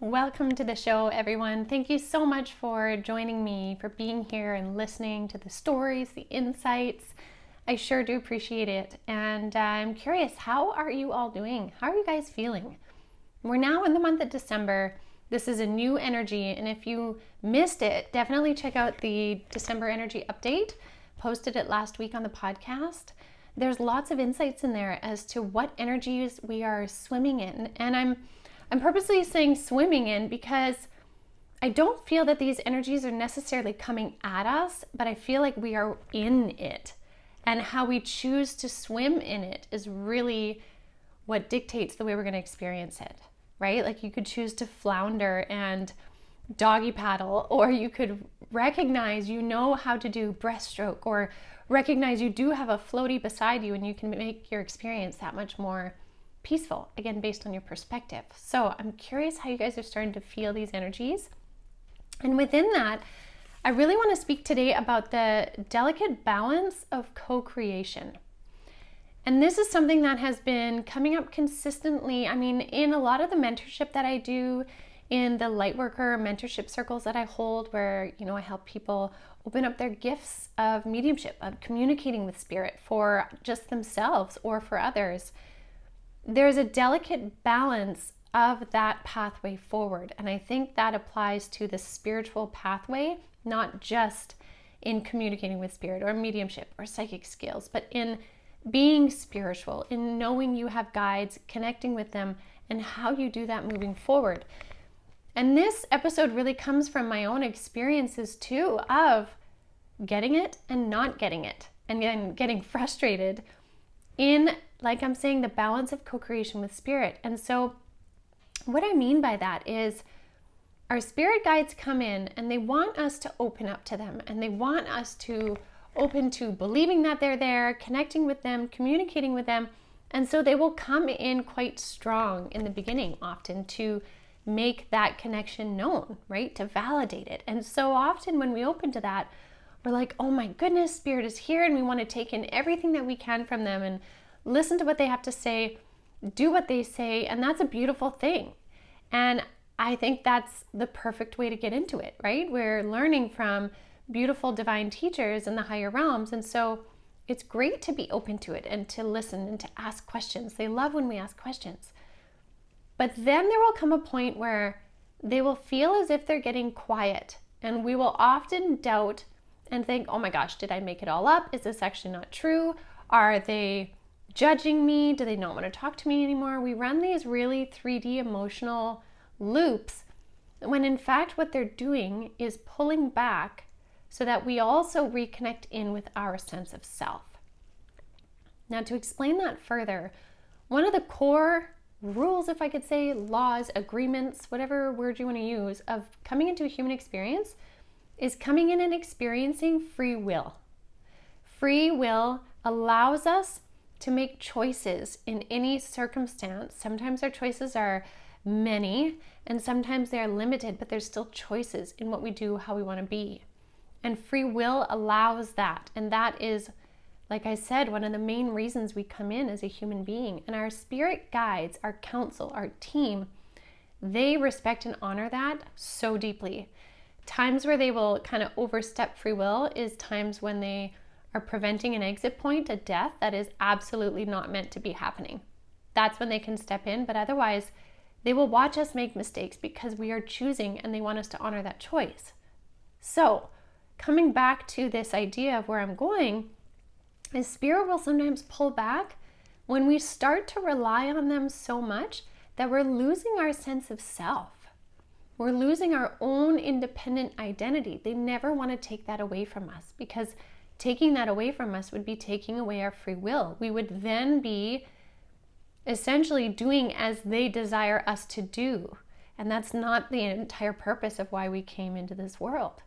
Welcome to the show, everyone. Thank you so much for joining me, for being here and listening to the stories, the insights. I sure do appreciate it. And I'm curious, how are you all doing? How are you guys feeling? We're now in the month of December. This is a new energy. And if you missed it, definitely check out the December energy update. Posted it last week on the podcast. There's lots of insights in there as to what energies we are swimming in. And I'm purposely saying swimming in because I don't feel that these energies are necessarily coming at us, but I feel like we are in it. And how we choose to swim in it is really what dictates the way we're going to experience it, right? Like you could choose to flounder and doggy paddle, or you could recognize you know how to do breaststroke, or recognize you do have a floaty beside you and you can make your experience that much more peaceful, again, based on your perspective. So I'm curious how you guys are starting to feel these energies. And within that, I really want to speak today about the delicate balance of co-creation. And this is something that has been coming up consistently. I mean, in a lot of the mentorship that I do, in the Lightworker mentorship circles that I hold, where, I help people open up their gifts of mediumship, of communicating with spirit for just themselves or for others. There's a delicate balance of that pathway forward. And I think that applies to the spiritual pathway, not just in communicating with spirit or mediumship or psychic skills, but in being spiritual, in knowing you have guides, connecting with them, and how you do that moving forward. And this episode really comes from my own experiences too, of getting it and not getting it, and then getting frustrated in, like I'm saying, the balance of co-creation with spirit. And so what I mean by that is our spirit guides come in and they want us to open up to them, and they want us to open to believing that they're there, connecting with them, communicating with them. And so they will come in quite strong in the beginning, often to make that connection known, right? To validate it. And so often when we open to that, we're like, oh my goodness, spirit is here, and we want to take in everything that we can from them and listen to what they have to say, do what they say, and that's a beautiful thing. And I think that's the perfect way to get into it, right? We're learning from beautiful divine teachers in the higher realms, and so it's great to be open to it and to listen and to ask questions. They love when we ask questions. But then there will come a point where they will feel as if they're getting quiet, and we will often doubt and think, oh my gosh, did I make it all up? Is this actually not true? Are they judging me? Do they not want to talk to me anymore? We run these really 3D emotional loops when in fact what they're doing is pulling back so that we also reconnect in with our sense of self. Now, to explain that further, one of the core rules, if I could say, laws, agreements, whatever word you want to use, of coming into a human experience is coming in and experiencing free will. Free will allows us to make choices in any circumstance. Sometimes our choices are many, and sometimes they are limited, but there's still choices in what we do, how we want to be. And free will allows that. And that is, like I said, one of the main reasons we come in as a human being. And our spirit guides, our counsel, our team, they respect and honor that so deeply. Times where they will kind of overstep free will is times when they are preventing an exit point, a death that is absolutely not meant to be happening. That's when they can step in, but otherwise they will watch us make mistakes because we are choosing, and they want us to honor that choice. So coming back to this idea of where I'm going, is spirit will sometimes pull back when we start to rely on them so much that we're losing our sense of self. We're losing our own independent identity. They never want to take that away from us, because taking that away from us would be taking away our free will. We would then be essentially doing as they desire us to do. And that's not the entire purpose of why we came into this world.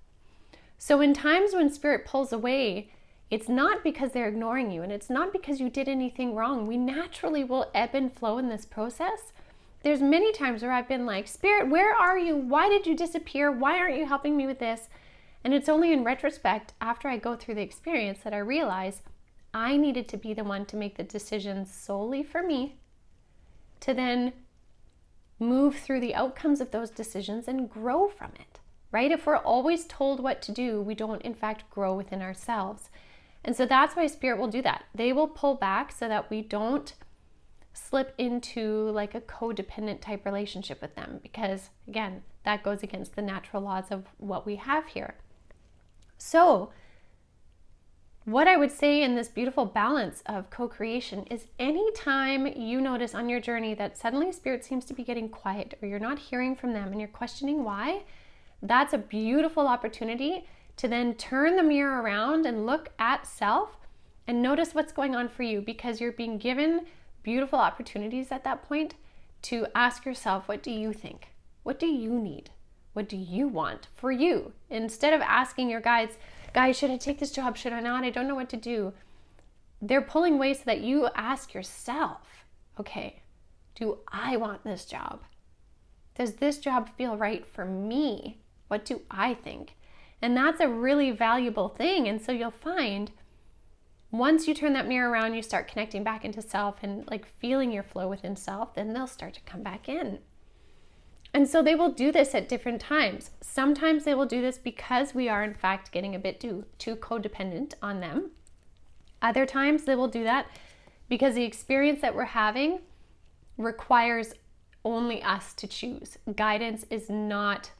So in times when spirit pulls away, it's not because they're ignoring you, and it's not because you did anything wrong. We naturally will ebb and flow in this process. There's many times where I've been like, Spirit, where are you? Why did you disappear? Why aren't you helping me with this? And it's only in retrospect, after I go through the experience, that I realize I needed to be the one to make the decisions solely for me, to then move through the outcomes of those decisions and grow from it, right? If we're always told what to do, we don't in fact grow within ourselves. And so that's why Spirit will do that. They will pull back so that we don't slip into like a codependent type relationship with them, because again, that goes against the natural laws of what we have here. So what I would say in this beautiful balance of co-creation is anytime you notice on your journey that suddenly Spirit seems to be getting quiet, or you're not hearing from them and you're questioning why, that's a beautiful opportunity to then turn the mirror around and look at self and notice what's going on for you, because you're being given beautiful opportunities at that point to ask yourself, what do you think? What do you need? What do you want for you? Instead of asking your guides, should I take this job? Should I not? I don't know what to do. They're pulling away so that you ask yourself, okay, do I want this job? Does this job feel right for me? What do I think? And that's a really valuable thing. And so you'll find once you turn that mirror around, you start connecting back into self and like feeling your flow within self, then they'll start to come back in. And so they will do this at different times. Sometimes they will do this because we are in fact getting a bit too codependent on them. Other times they will do that because the experience that we're having requires only us to choose. Guidance is not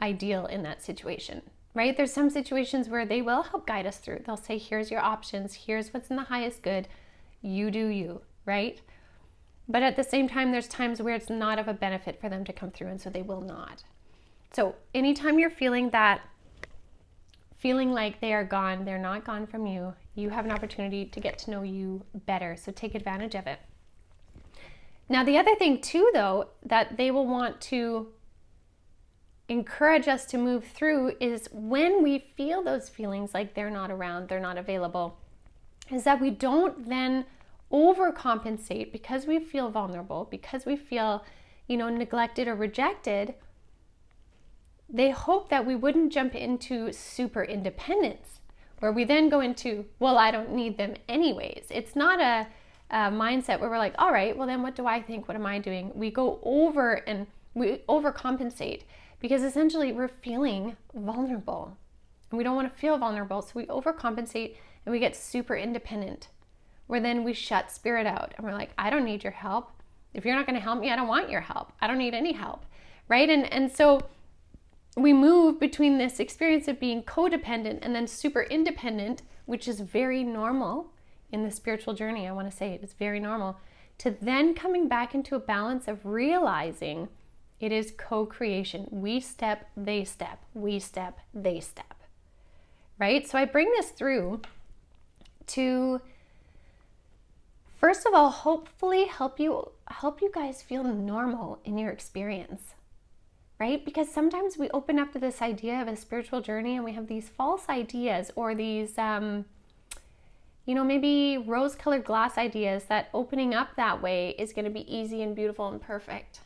ideal in that situation, right? There's some situations where they will help guide us through. They'll say, here's your options. Here's what's in the highest good. You do you, right? But at the same time, there's times where it's not of a benefit for them to come through, and so they will not. So anytime you're feeling like they are gone, they're not gone from you, you have an opportunity to get to know you better. So take advantage of it. Now, the other thing too, though, that they will want to encourage us to move through is when we feel those feelings like they're not around, they're not available, is that we don't then overcompensate because we feel vulnerable, because we feel, neglected or rejected. They hope that we wouldn't jump into super independence, where we then go into, well, I don't need them anyways. It's not a mindset where we're like, all right, well then what do I think? What am I doing? We go over and we overcompensate because essentially we're feeling vulnerable and we don't want to feel vulnerable. So we overcompensate and we get super independent, where then we shut Spirit out and we're like, I don't need your help. If you're not going to help me, I don't want your help. I don't need any help, right? And so we move between this experience of being codependent and then super independent, which is very normal in the spiritual journey. I want to say it is very normal, to then coming back into a balance of realizing it is co-creation. We step, they step. We step, they step, right? So I bring this through to, first of all, hopefully help you guys feel normal in your experience, right? Because sometimes we open up to this idea of a spiritual journey and we have these false ideas or these, maybe rose-colored glass ideas that opening up that way is going to be easy and beautiful and perfect,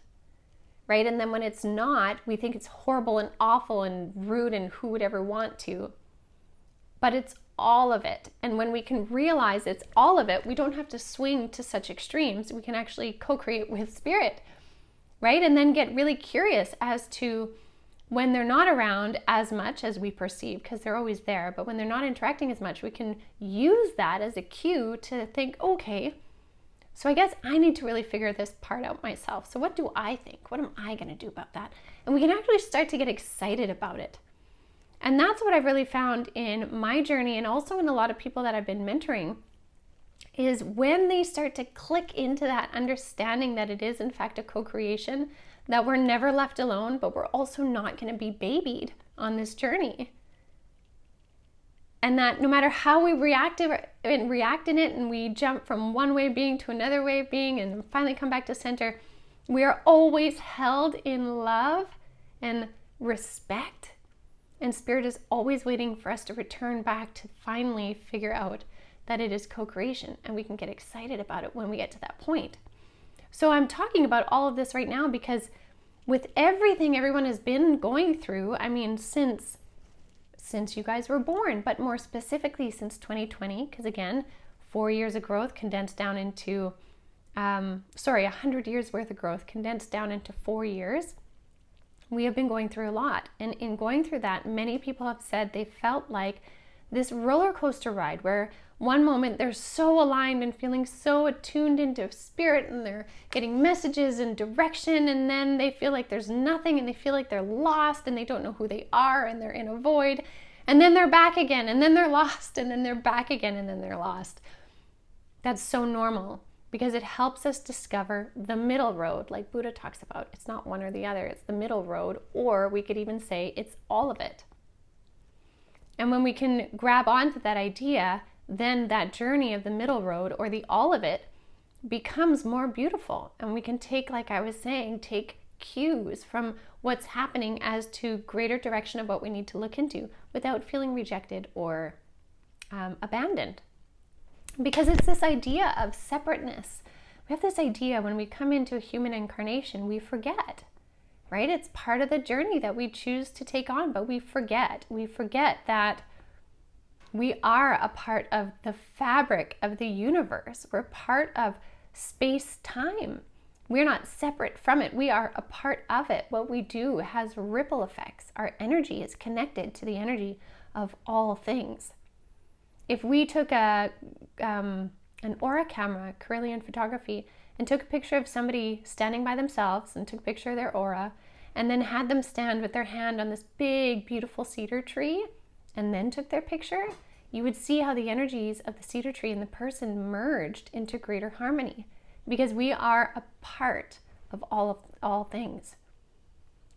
right? And then when it's not, we think it's horrible and awful and rude and who would ever want to, but it's all of it. And when we can realize it's all of it, we don't have to swing to such extremes. We can actually co-create with Spirit, right? And then get really curious as to when they're not around as much as we perceive, because they're always there, but when they're not interacting as much, we can use that as a cue to think, okay, so I guess I need to really figure this part out myself. So what do I think? What am I going to do about that? And we can actually start to get excited about it. And that's what I've really found in my journey and also in a lot of people that I've been mentoring, is when they start to click into that understanding that it is in fact a co-creation, that we're never left alone, but we're also not going to be babied on this journey. And that no matter how we react in it and we jump from one way of being to another way of being and finally come back to center, we are always held in love and respect. And Spirit is always waiting for us to return back to finally figure out that it is co-creation, and we can get excited about it when we get to that point. So I'm talking about all of this right now because with everything everyone has been going through, I mean, since you guys were born, but more specifically since 2020, because again, 4 years of growth condensed down into 100 years worth of growth condensed down into 4 years, we have been going through a lot. And in going through that, many people have said they felt like this roller coaster ride where one moment they're so aligned and feeling so attuned into spirit and they're getting messages and direction, and then they feel like there's nothing and they feel like they're lost and they don't know who they are and they're in a void, and then they're back again, and then they're lost, and then they're back again, and then they're lost. That's so normal because it helps us discover the middle road, like Buddha talks about. It's not one or the other, it's the middle road, or we could even say it's all of it. And when we can grab onto that idea, then that journey of the middle road or the all of it becomes more beautiful. And we can take, like I was saying, take cues from what's happening as to greater direction of what we need to look into without feeling rejected or abandoned. Because it's this idea of separateness. We have this idea when we come into a human incarnation, we forget, right? It's part of the journey that we choose to take on, but we forget. We forget that we are a part of the fabric of the universe. We're part of space-time. We're not separate from it. We are a part of it. What we do has ripple effects. Our energy is connected to the energy of all things. If we took an aura camera, Carillion photography, and took a picture of somebody standing by themselves and took a picture of their aura and then had them stand with their hand on this big, beautiful cedar tree and then took their picture, you would see how the energies of the cedar tree and the person merged into greater harmony, because we are a part of all things.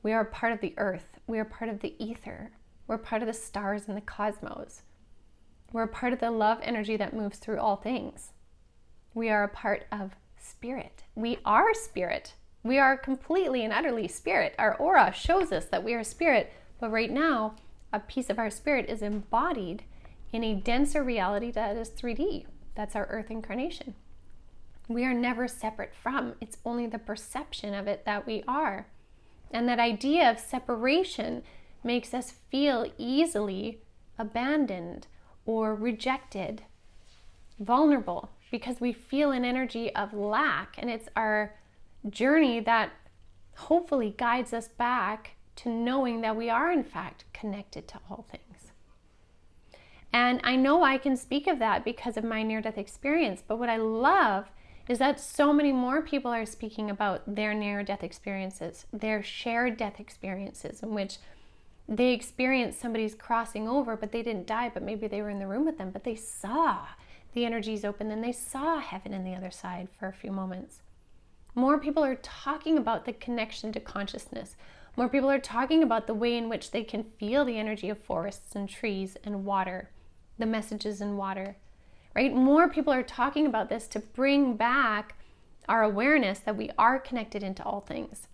We are a part of the earth. We are part of the ether. We're part of the stars and the cosmos. We're a part of the love energy that moves through all things. We are a part of spirit. We are spirit. We are completely and utterly spirit. Our aura shows us that we are spirit, but right now, a piece of our spirit is embodied in a denser reality that is 3D. That's our earth incarnation. We are never separate from. It's only the perception of it that we are. And that idea of separation makes us feel easily abandoned or rejected, vulnerable, because we feel an energy of lack. And it's our journey that hopefully guides us back to knowing that we are in fact connected to all things. And I know I can speak of that because of my near-death experience, but what I love is that so many more people are speaking about their near-death experiences, their shared death experiences, in which they experienced somebody's crossing over, but they didn't die, but maybe they were in the room with them, but they saw the energies open and they saw heaven in the other side for a few moments. More people are talking about the connection to consciousness. More people are talking about the way in which they can feel the energy of forests and trees and water, the messages in water, right? More people are talking about this to bring back our awareness that we are connected into all things.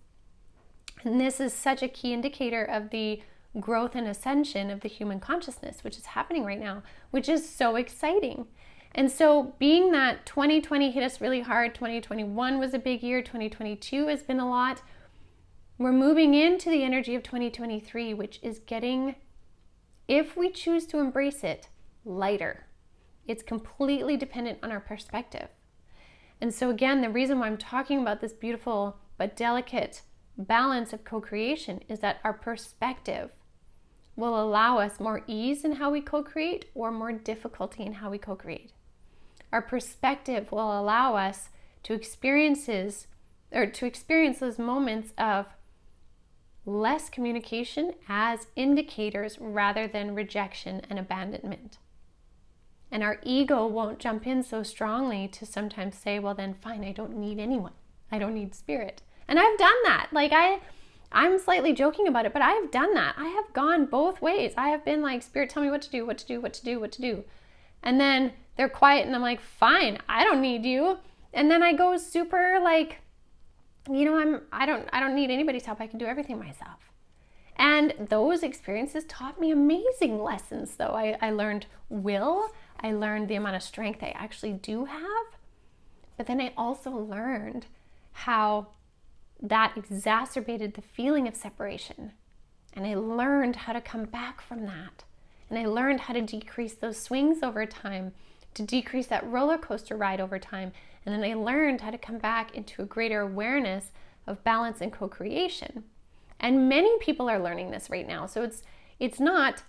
And this is such a key indicator of the growth and ascension of the human consciousness, which is happening right now, which is so exciting. And so being that 2020 hit us really hard, 2021 was a big year, 2022 has been a lot, we're moving into the energy of 2023, which is getting, if we choose to embrace it, lighter. It's completely dependent on our perspective. And so again, the reason why I'm talking about this beautiful but delicate balance of co-creation is that our perspective will allow us more ease in how we co-create or more difficulty in how we co-create. Our perspective will allow us to experience those moments of less communication as indicators rather than rejection and abandonment. And our ego won't jump in so strongly to sometimes say, well then fine, I don't need anyone. I don't need spirit. And I've done that. Like I'm slightly joking about it, but I've done that. I have gone both ways. I have been like, spirit, tell me what to do, what to do, what to do, what to do. And then they're quiet and I'm like, fine, I don't need you. And then I go super like, I don't need anybody's help. I can do everything myself. And those experiences taught me amazing lessons though. I learned will. I learned the amount of strength I actually do have. But then I also learned how that exacerbated the feeling of separation. And I learned how to come back from that. And I learned how to decrease those swings over time, to decrease that roller coaster ride over time, And then I learned how to come back into a greater awareness of balance and co-creation. And many people are learning this right now. So it's not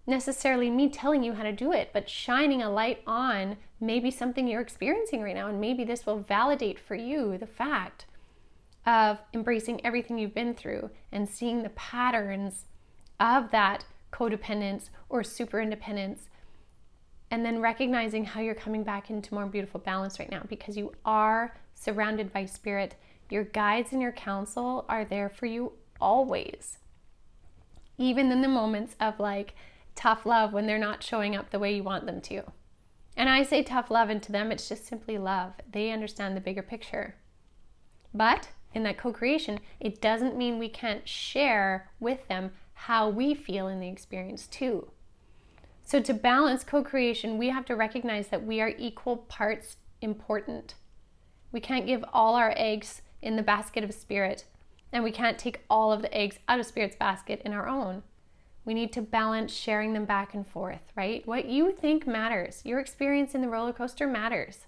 necessarily me telling you how to do it, but shining a light on maybe something you're experiencing right now. And maybe this will validate for you the fact of embracing everything you've been through and seeing the patterns of that codependence or super independence, and then recognizing how you're coming back into more beautiful balance right now, because you are surrounded by spirit. Your guides and your counsel are there for you always, even in the moments of like tough love when they're not showing up the way you want them to. And I say tough love, and to them it's just simply love. They understand the bigger picture. But in that co-creation, it doesn't mean we can't share with them how we feel in the experience too. So to balance co-creation, we have to recognize that we are equal parts important. We can't give all our eggs in the basket of spirit, and we can't take all of the eggs out of spirit's basket in our own. We need to balance sharing them back and forth, right? What you think matters. Your experience in the roller coaster matters.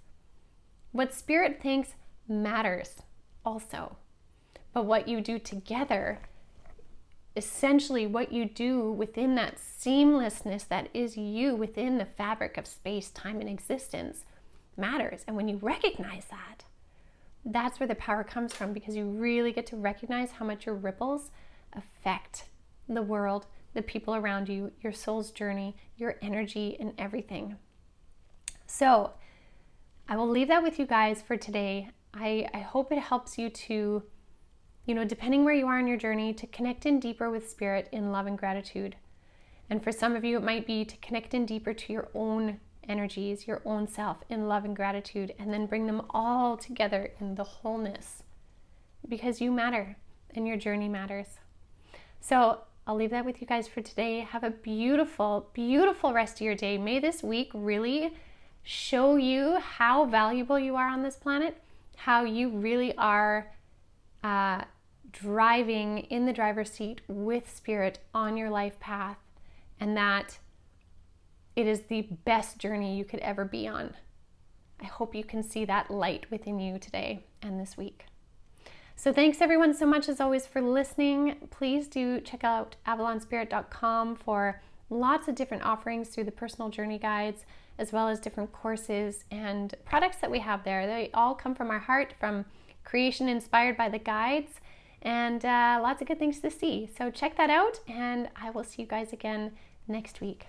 What spirit thinks matters also. But what you do together, essentially what you do within that seamlessness that is you within the fabric of space, time, and existence matters. And when you recognize that, that's where the power comes from, because you really get to recognize how much your ripples affect the world, the people around you, your soul's journey, your energy, and everything. So I will leave that with you guys for today. I hope it helps you to, depending where you are in your journey, to connect in deeper with spirit in love and gratitude. And for some of you, it might be to connect in deeper to your own energies, your own self in love and gratitude, and then bring them all together in the wholeness, because you matter and your journey matters. So I'll leave that with you guys for today. Have a beautiful, beautiful rest of your day. May this week really show you how valuable you are on this planet, how you really are driving in the driver's seat with spirit on your life path, and that it is the best journey you could ever be on. I hope you can see that light within you today and this week. So thanks everyone so much as always for listening. Please do check out avalonspirit.com for lots of different offerings through the personal journey guides, as well as different courses and products that we have there. They all come from our heart, from creation inspired by the guides, and lots of good things to see. So check that out, and I will see you guys again next week.